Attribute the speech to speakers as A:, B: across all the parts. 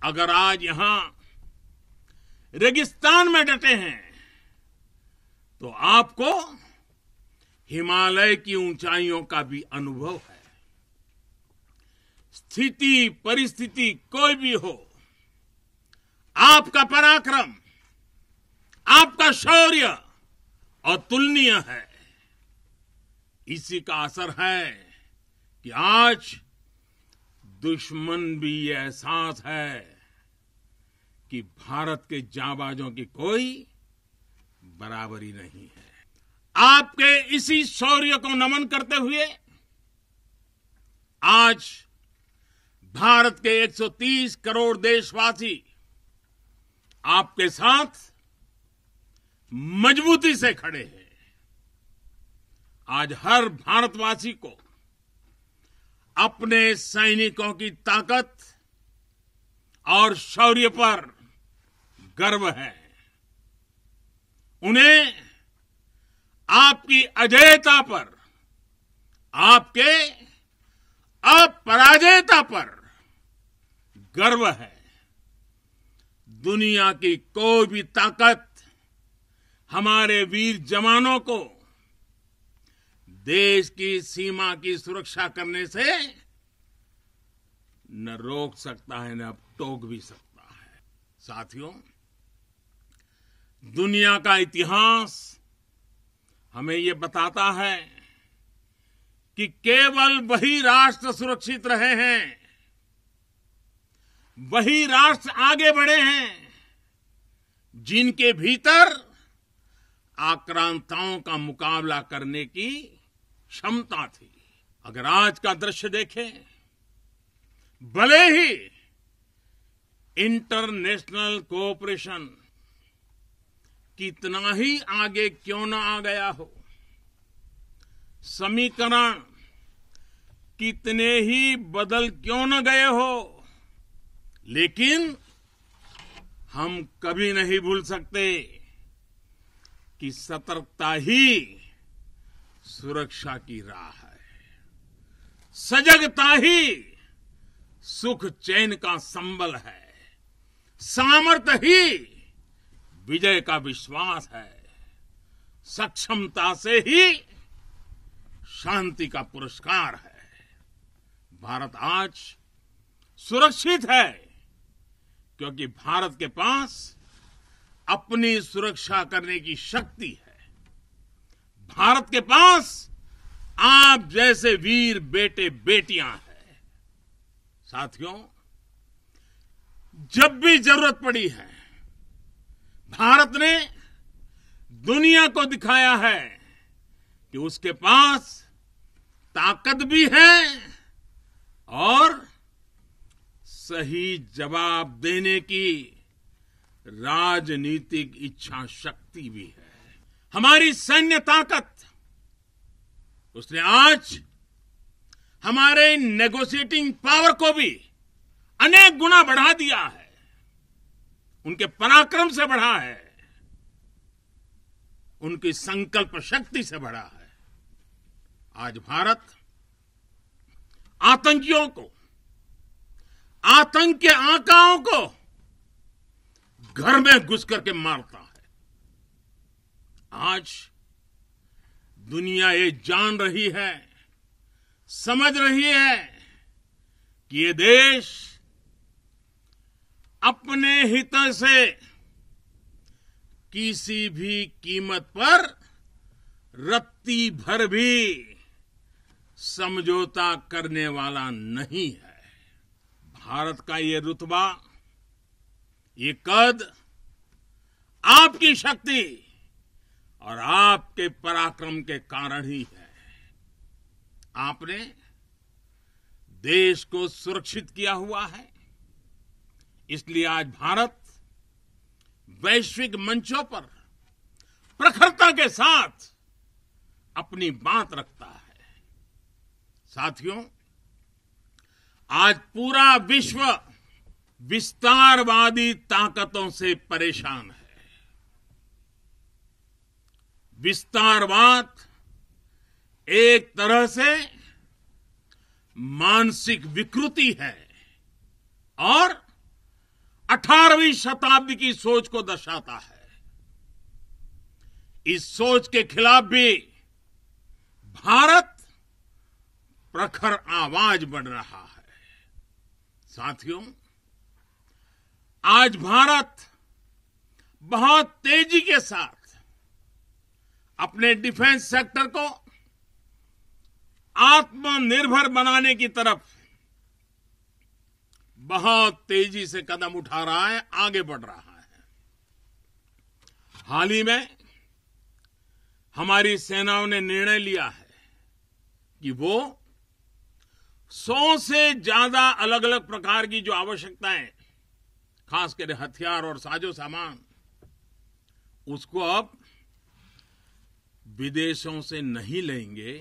A: अगर आज यहां रेगिस्तान में डटे हैं तो आपको हिमालय की ऊंचाइयों का भी अनुभव है। स्थिति परिस्थिति कोई भी हो, आपका पराक्रम, आपका शौर्य अतुलनीय है। इसी का असर है कि आज दुश्मन भी ये एहसास है कि भारत के जांबाजों की कोई बराबरी नहीं है। आपके इसी शौर्य को नमन करते हुए आज भारत के 130 करोड़ देशवासी आपके साथ मजबूती से खड़े हैं। आज हर भारतवासी को अपने सैनिकों की ताकत और शौर्य पर गर्व है। उन्हें आपकी अजेयता पर, आपके अपराजेयता पर गर्व है। दुनिया की कोई भी ताकत हमारे वीर जवानों को देश की सीमा की सुरक्षा करने से न रोक सकता है, न टोक भी सकता है। साथियों, दुनिया का इतिहास हमें ये बताता है कि केवल वही राष्ट्र सुरक्षित रहे हैं, वही राष्ट्र आगे बढ़े हैं जिनके भीतर आक्रांताओं का मुकाबला करने की क्षमता थी। अगर आज का दृश्य देखें, भले ही इंटरनेशनल कोऑपरेशन कितना ही आगे क्यों न आ गया हो, समीकरण कितने ही बदल क्यों न गए हो, लेकिन हम कभी नहीं भूल सकते कि सतर्कता ही सुरक्षा की राह है। सजगता ही सुख चैन का संबल है। सामर्थ्य ही विजय का विश्वास है। सक्षमता से ही शांति का पुरस्कार है। भारत आज सुरक्षित है क्योंकि भारत के पास अपनी सुरक्षा करने की शक्ति है। भारत के पास आप जैसे वीर बेटे बेटियां हैं। साथियों, जब भी जरूरत पड़ी है, भारत ने दुनिया को दिखाया है कि उसके पास ताकत भी है और सही जवाब देने की राजनीतिक इच्छा शक्ति भी है। हमारी सैन्य ताकत, उसने आज हमारे नेगोशिएटिंग पावर को भी अनेक गुना बढ़ा दिया है। उनके पराक्रम से बढ़ा है, उनकी संकल्प शक्ति से बढ़ा है। आज भारत आतंकियों को, आतंक के आकाओं को घर में घुस करके मारता है। आज दुनिया ये जान रही है, समझ रही है कि ये देश अपने हित से किसी भी कीमत पर रत्ती भर भी समझौता करने वाला नहीं है। भारत का ये रुतबा, ये कद आपकी शक्ति और आपके पराक्रम के कारण ही है। आपने देश को सुरक्षित किया हुआ है, इसलिए आज भारत वैश्विक मंचों पर प्रखरता के साथ अपनी बात रखता है। साथियों, आज पूरा विश्व विस्तारवादी ताकतों से परेशान है। विस्तारवाद एक तरह से मानसिक विकृति है और 18वीं शताब्दी की सोच को दर्शाता है। इस सोच के खिलाफ भी भारत प्रखर आवाज बढ़ रहा है। साथियों, आज भारत बहुत तेजी के साथ अपने डिफेंस सेक्टर को आत्मनिर्भर बनाने की तरफ बहुत तेजी से कदम उठा रहा है, आगे बढ़ रहा है। हाल ही में हमारी सेनाओं ने निर्णय लिया है कि वो 100 से ज्यादा अलग अलग प्रकार की जो आवश्यकताएं, खासकर हथियार और साजो सामान, उसको अब विदेशों से नहीं लेंगे,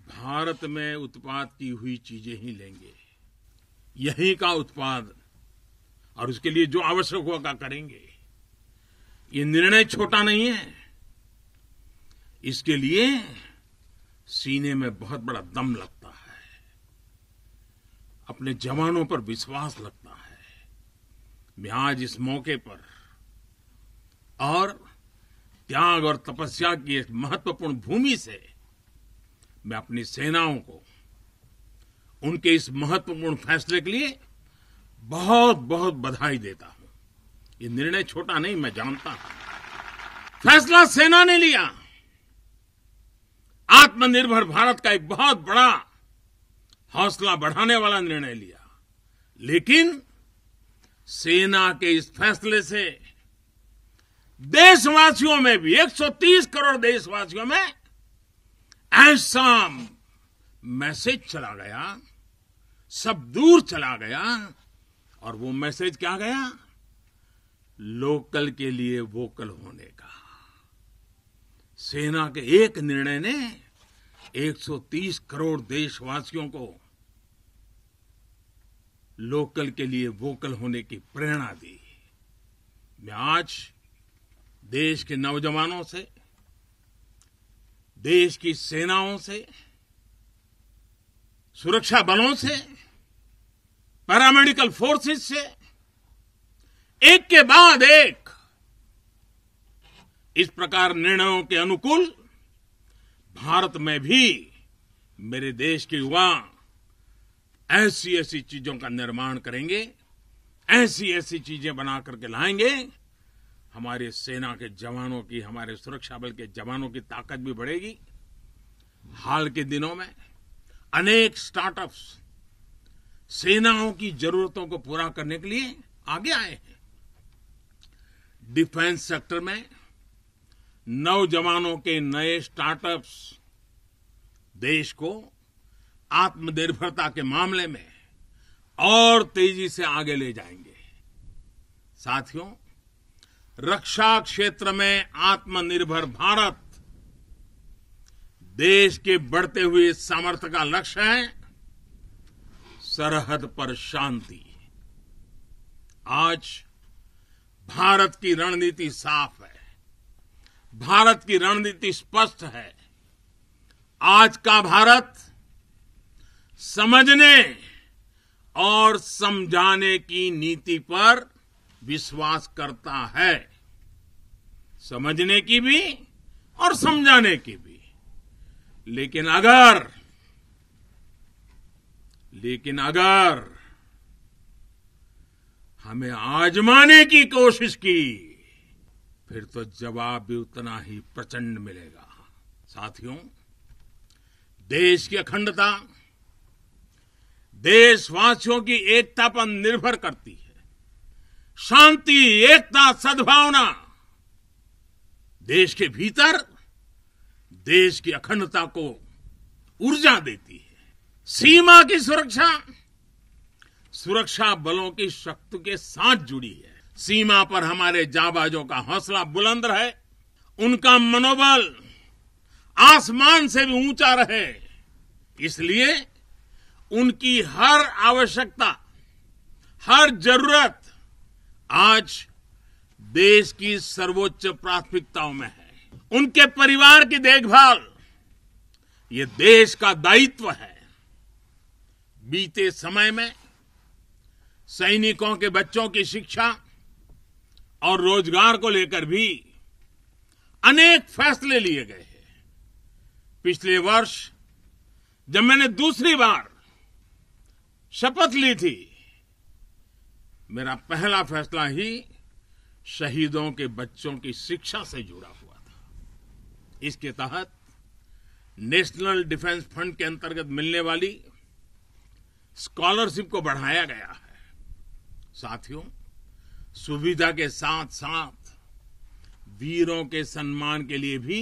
A: भारत में उत्पाद की हुई चीजें ही लेंगे। यहीं का उत्पाद और उसके लिए जो आवश्यक होगा करेंगे। ये निर्णय छोटा नहीं है। इसके लिए सीने में बहुत बड़ा दम लगता है, अपने जवानों पर विश्वास लगता है। मैं आज इस मौके पर और त्याग और तपस्या की एक महत्वपूर्ण भूमि से मैं अपनी सेनाओं को उनके इस महत्वपूर्ण फैसले के लिए बहुत बहुत बधाई देता हूं। ये निर्णय छोटा नहीं, मैं जानता हूं। फैसला सेना ने लिया। आत्मनिर्भर भारत का एक बहुत बड़ा हौसला बढ़ाने वाला निर्णय लिया। लेकिन सेना के इस फैसले से देशवासियों में भी, 130 करोड़ देशवासियों में ऐसा मैसेज चला गया, सब दूर चला गया। और वो मैसेज क्या गया? लोकल के लिए वोकल होने का। सेना के एक निर्णय ने 130 करोड़ देशवासियों को लोकल के लिए वोकल होने की प्रेरणा दी। मैं आज देश के नौजवानों से, देश की सेनाओं से, सुरक्षा बलों से, पैरामेडिकल फोर्सेस से एक के बाद एक इस प्रकार निर्णयों के अनुकूल भारत में भी मेरे देश के युवा ऐसी ऐसी चीजों का निर्माण करेंगे, ऐसी ऐसी चीजें बना करके लाएंगे। हमारे सेना के जवानों की, हमारे सुरक्षा बल के जवानों की ताकत भी बढ़ेगी। हाल के दिनों में अनेक स्टार्टअप्स सेनाओं की जरूरतों को पूरा करने के लिए आगे आए हैं। डिफेंस सेक्टर में नौजवानों के नए स्टार्टअप्स देश को आत्मनिर्भरता के मामले में और तेजी से आगे ले जाएंगे। साथियों, रक्षा क्षेत्र में आत्मनिर्भर भारत देश के बढ़ते हुए सामर्थ्य का लक्ष्य है। सरहद पर शांति। आज भारत की रणनीति साफ है, भारत की रणनीति स्पष्ट है। आज का भारत समझने और समझाने की नीति पर विश्वास करता है, समझने की भी और समझाने की भी। लेकिन अगर हमें आजमाने की कोशिश की, फिर तो जवाब भी उतना ही प्रचंड मिलेगा। साथियों, देश की अखंडता देशवासियों की एकता पर निर्भर करती है। शांति, एकता, सद्भावना देश के भीतर देश की अखंडता को ऊर्जा देती है। सीमा की सुरक्षा सुरक्षा बलों की शक्ति के साथ जुड़ी है। सीमा पर हमारे जाबाजों का हौसला बुलंद रहे, उनका मनोबल आसमान से भी ऊंचा रहे, इसलिए उनकी हर आवश्यकता, हर जरूरत आज देश की सर्वोच्च प्राथमिकताओं में है। उनके परिवार की देखभाल ये देश का दायित्व है। बीते समय में सैनिकों के बच्चों की शिक्षा और रोजगार को लेकर भी अनेक फैसले लिए गए हैं। पिछले वर्ष जब मैंने दूसरी बार शपथ ली थी, मेरा पहला फैसला ही शहीदों के बच्चों की शिक्षा से जुड़ा हुआ था। इसके तहत नेशनल डिफेंस फंड के अंतर्गत मिलने वाली स्कॉलरशिप को बढ़ाया गया है। साथियों, सुविधा के साथ साथ वीरों के सम्मान के लिए भी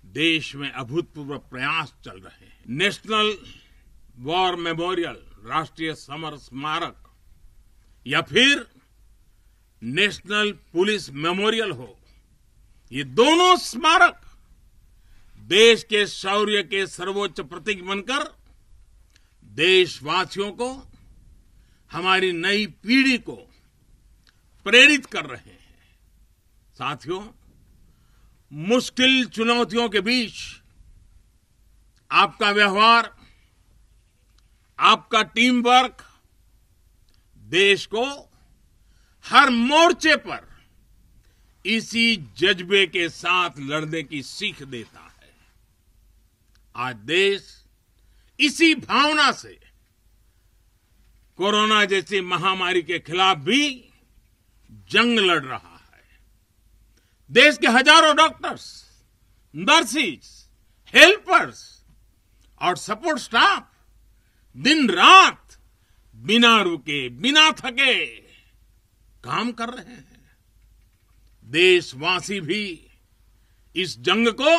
A: देश में अभूतपूर्व प्रयास चल रहे हैं। नेशनल वॉर मेमोरियल, राष्ट्रीय समर स्मारक, या फिर नेशनल पुलिस मेमोरियल हो, ये दोनों स्मारक देश के शौर्य के सर्वोच्च प्रतीक बनकर देशवासियों को, हमारी नई पीढ़ी को प्रेरित कर रहे हैं। साथियों, मुश्किल चुनौतियों के बीच आपका व्यवहार, आपका टीम वर्क देश को हर मोर्चे पर इसी जज्बे के साथ लड़ने की सीख देता है। आज देश इसी भावना से कोरोना जैसी महामारी के खिलाफ भी जंग लड़ रहा है। देश के हजारों डॉक्टर्स, नर्सिस, हेल्पर्स और सपोर्ट स्टाफ दिन रात बिना रुके, बिना थके काम कर रहे हैं। देशवासी भी इस जंग को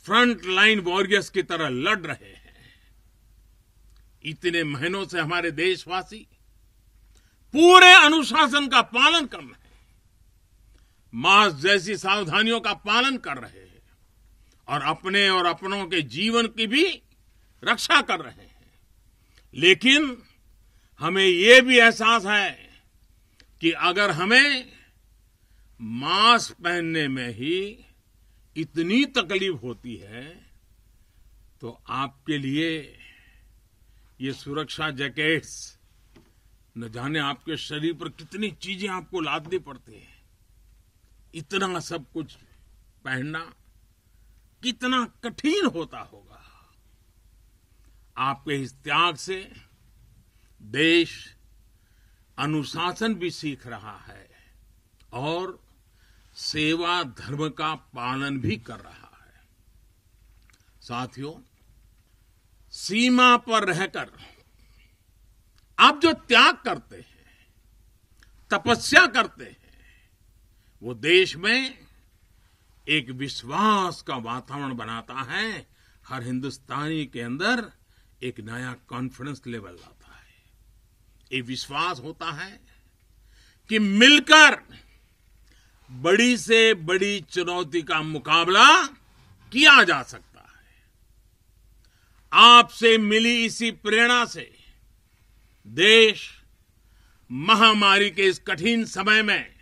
A: फ्रंट लाइन वॉरियर्स की तरह लड़ रहे हैं। इतने महीनों से हमारे देशवासी पूरे अनुशासन का पालन कर रहे हैं, मास्क जैसी सावधानियों का पालन कर रहे हैं और अपने और अपनों के जीवन की भी रक्षा कर रहे हैं। लेकिन हमें यह भी एहसास है कि अगर हमें मास्क पहनने में ही इतनी तकलीफ होती है, तो आपके लिए ये सुरक्षा जैकेट्स, न जाने आपके शरीर पर कितनी चीजें आपको लादनी पड़ती हैं। इतना सब कुछ पहनना कितना कठिन होता होगा। आपके इस त्याग से देश अनुशासन भी सीख रहा है और सेवा धर्म का पालन भी कर रहा है। साथियों, सीमा पर रहकर आप जो त्याग करते हैं, तपस्या करते हैं, वो देश में एक विश्वास का वातावरण बनाता है। हर हिंदुस्तानी के अंदर एक नया कॉन्फिडेंस लेवल आता है। एक विश्वास होता है कि मिलकर बड़ी से बड़ी चुनौती का मुकाबला किया जा सकता है। आपसे मिली इसी प्रेरणा से देश महामारी के इस कठिन समय में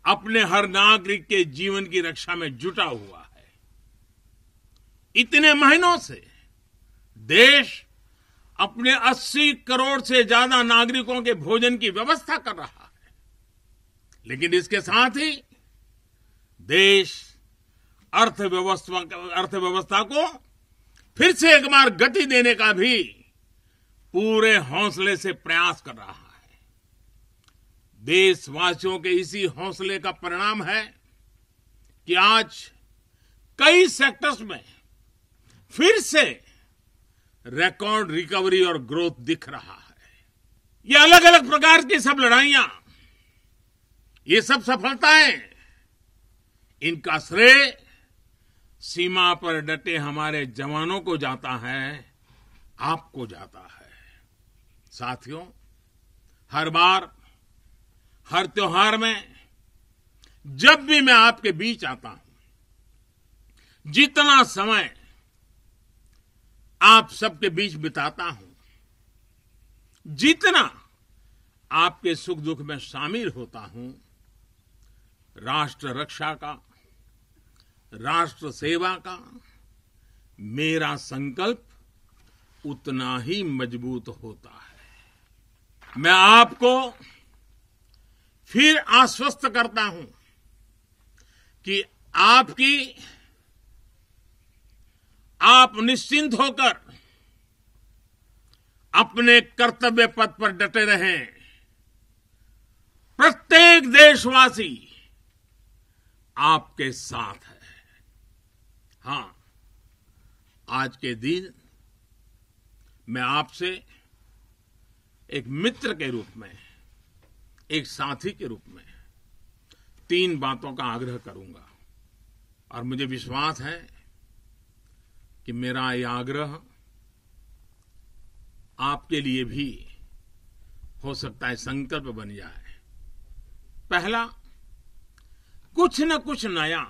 A: अपने हर नागरिक के जीवन की रक्षा में जुटा हुआ है। इतने महीनों से देश अपने 80 करोड़ से ज्यादा नागरिकों के भोजन की व्यवस्था कर रहा है, लेकिन इसके साथ ही देश अर्थव्यवस्था को फिर से एक बार गति देने का भी पूरे हौसले से प्रयास कर रहा है। देशवासियों के इसी हौसले का परिणाम है कि आज कई सेक्टर्स में फिर से रिकॉर्ड रिकवरी और ग्रोथ दिख रहा है। ये अलग अलग प्रकार की सब लड़ाइयां, ये सब सफलताएं, इनका श्रेय सीमा पर डटे हमारे जवानों को जाता है, आपको जाता है। साथियों, हर बार, हर त्योहार में जब भी मैं आपके बीच आता हूं, जितना समय आप सबके बीच बिताता हूं, जितना आपके सुख दुख में शामिल होता हूं, राष्ट्र रक्षा का, राष्ट्र सेवा का मेरा संकल्प उतना ही मजबूत होता है। मैं आपको फिर आश्वस्त करता हूं कि आप निश्चिंत होकर अपने कर्तव्य पथ पर डटे रहें। प्रत्येक देशवासी आपके साथ है। हां, आज के दिन मैं आपसे एक मित्र के रूप में, एक साथी के रूप में 3 बातों का आग्रह करूंगा और मुझे विश्वास है कि मेरा यह आग्रह आपके लिए भी हो सकता है संकल्प बन जाए। पहला, कुछ न कुछ नया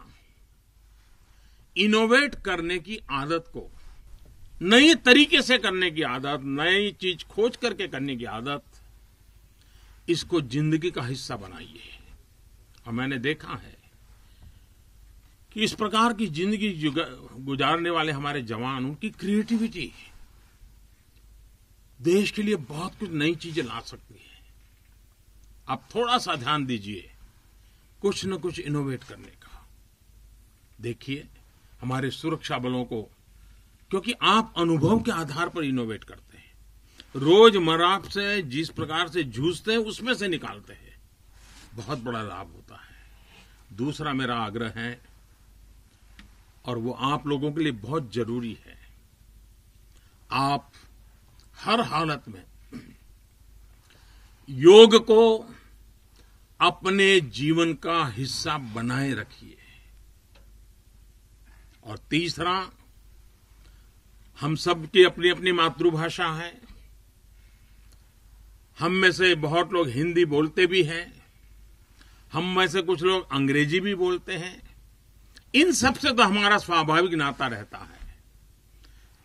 A: इनोवेट करने की आदत को, नए तरीके से करने की आदत, नई चीज खोज करके करने की आदत, इसको जिंदगी का हिस्सा बनाइए। और मैंने देखा है कि इस प्रकार की जिंदगी गुजारने वाले हमारे जवान, उनकी क्रिएटिविटी देश के लिए बहुत कुछ नई चीजें ला सकती है। आप थोड़ा सा ध्यान दीजिए कुछ न कुछ इनोवेट करने का। देखिए हमारे सुरक्षा बलों को, क्योंकि आप अनुभव के आधार पर इनोवेट करते हैं, रोजमर्रा से जिस प्रकार से जूझते हैं उसमें से निकालते हैं, बहुत बड़ा लाभ होता है। दूसरा मेरा आग्रह है, और वो आप लोगों के लिए बहुत जरूरी है, आप हर हालत में योग को अपने जीवन का हिस्सा बनाए रखिए। और तीसरा, हम सब की अपनी अपनी मातृभाषा है। हम में से बहुत लोग हिंदी बोलते भी हैं, हम में से कुछ लोग अंग्रेजी भी बोलते हैं। इन सब से तो हमारा स्वाभाविक नाता रहता है।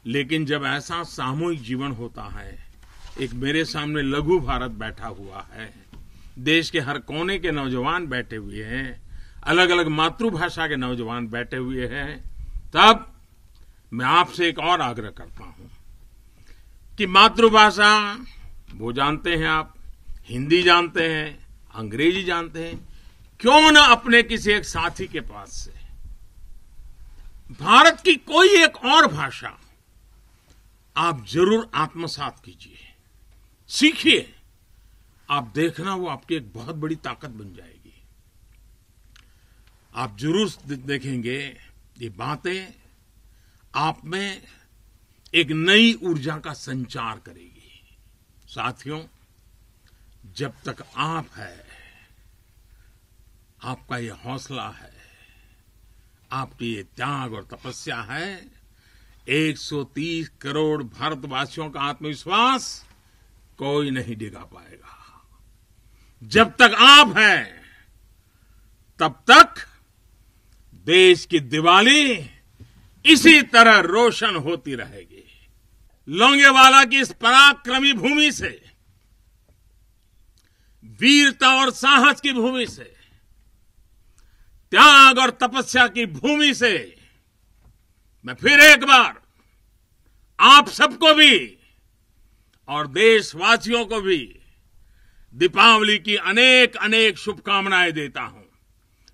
A: लेकिन जब ऐसा सामूहिक जीवन होता है, एक मेरे सामने लघु भारत बैठा हुआ है, देश के हर कोने के नौजवान बैठे हुए हैं, अलग अलग मातृभाषा के नौजवान बैठे हुए हैं, तब मैं आपसे एक और आग्रह करता हूं कि मातृभाषा वो जानते हैं आप, हिंदी जानते हैं, अंग्रेजी जानते हैं, क्यों न अपने किसी एक साथी के पास से भारत की कोई एक और भाषा आप जरूर आत्मसात कीजिए, सीखिए। आप देखना वो आपकी एक बहुत बड़ी ताकत बन जाएगी। आप जरूर देखेंगे ये बातें आप में एक नई ऊर्जा का संचार करेगी। साथियों, जब तक आप है, आपका ये हौसला है, आपकी ये त्याग और तपस्या है, 130 करोड़ भारतवासियों का आत्मविश्वास कोई नहीं डिगा पाएगा। जब तक आप हैं, तब तक देश की दिवाली इसी तरह रोशन होती रहेगी। लोंगेवाला की इस पराक्रमी भूमि से, वीरता और साहस की भूमि से, त्याग और तपस्या की भूमि से मैं फिर एक बार आप सबको भी और देशवासियों को भी दीपावली की अनेक अनेक शुभकामनाएं देता हूं।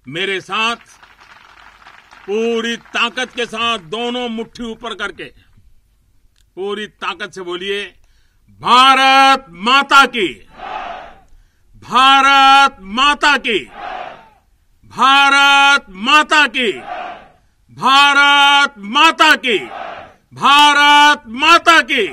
A: मेरे साथ पूरी ताकत के साथ दोनों मुट्ठी ऊपर करके पूरी ताकत से बोलिए, भारत माता की, भारत माता की, भारत माता की, भारत माता की, भारत माता की।